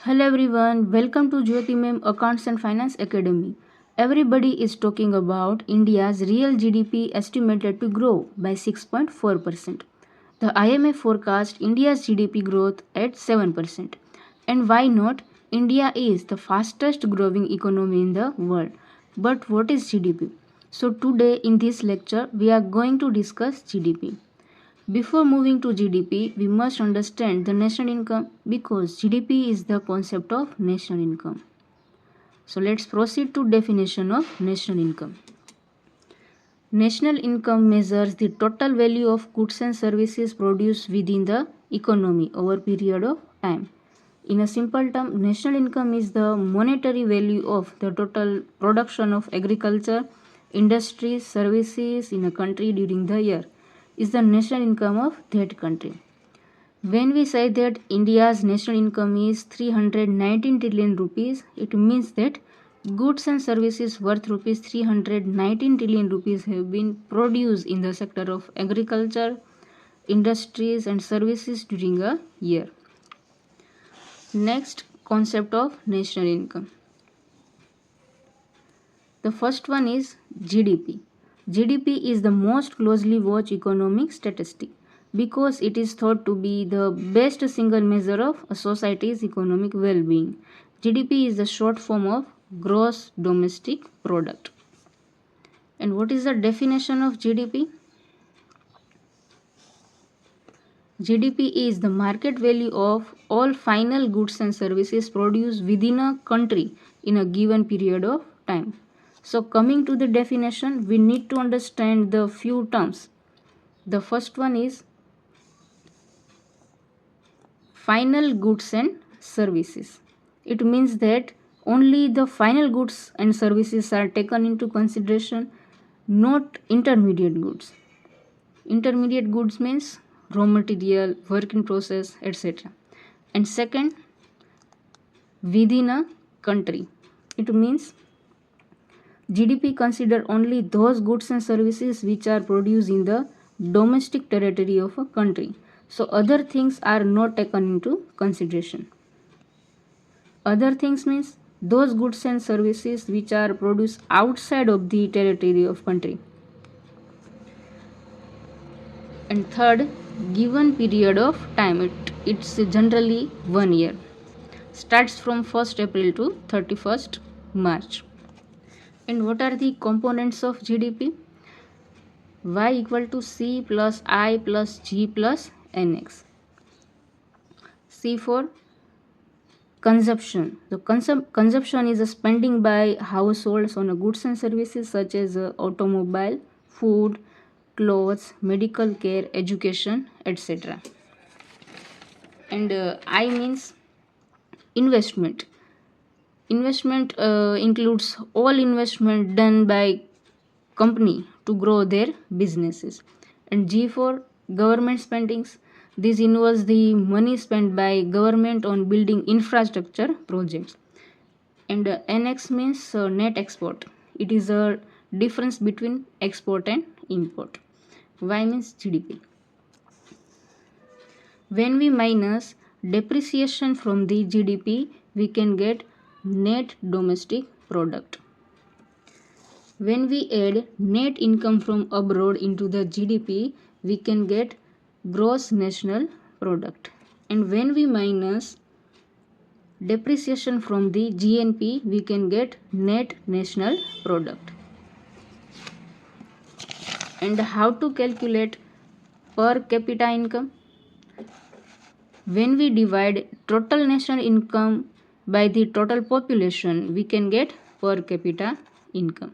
Hello everyone, welcome to Jyoti Ma'am Accounts and Finance Academy. Everybody is talking about India's real GDP estimated to grow by 6.4%. The IMF forecast India's GDP growth at 7%. And why not? India is the fastest growing economy in the world. But what is GDP? So today in this lecture we are going to discuss GDP. Before moving to GDP, we must understand the national income because GDP is the concept of national income. So let's proceed to definition of national income. National income measures the total value of goods and services produced within the economy over a period of time. In a simple term, national income is the monetary value of the total production of agriculture, industries, services in a country during the year. Is the national income of that country. When we say that India's national income is 319 trillion rupees, it means that goods and services worth rupees 319 trillion rupees have been produced in the sector of agriculture, industries and services during a year. Next, concept of national income. The first one is GDP. GDP is the most closely watched economic statistic because it is thought to be the best single measure of a society's economic well-being. GDP is the short form of gross domestic product. And what is the definition of GDP? GDP is the market value of all final goods and services produced within a country in a given period of time. So coming to the definition, we need to understand the few terms. The first one is final goods and services. It means that only the final goods and services are taken into consideration, not intermediate goods. Intermediate goods means raw material, work in process, etc. And second, within a country. It means GDP consider only those goods and services which are produced in the domestic territory of a country. So other things are not taken into consideration. Other things means those goods and services which are produced outside of the territory of country. And third, given period of time. It's generally 1 year. Starts from 1st April to 31st March. And what are the components of GDP? Y equal to C plus I plus G plus NX. C for consumption. The consumption is a spending by households on goods and services such as automobile, food, clothes, medical care, education, etc. And I means investment. Investment includes all investment done by company to grow their businesses. And G for government spendings. This involves the money spent by government on building infrastructure projects. And NX means net export. It is a difference between export and import. Y means GDP. When we minus depreciation from the GDP, we can get net domestic product. When we add net income from abroad into the GDP, we can get gross national product. And when we minus depreciation from the GNP, we can get net national product. And how to calculate per capita income? When we divide total national income by the total population, we can get per capita income.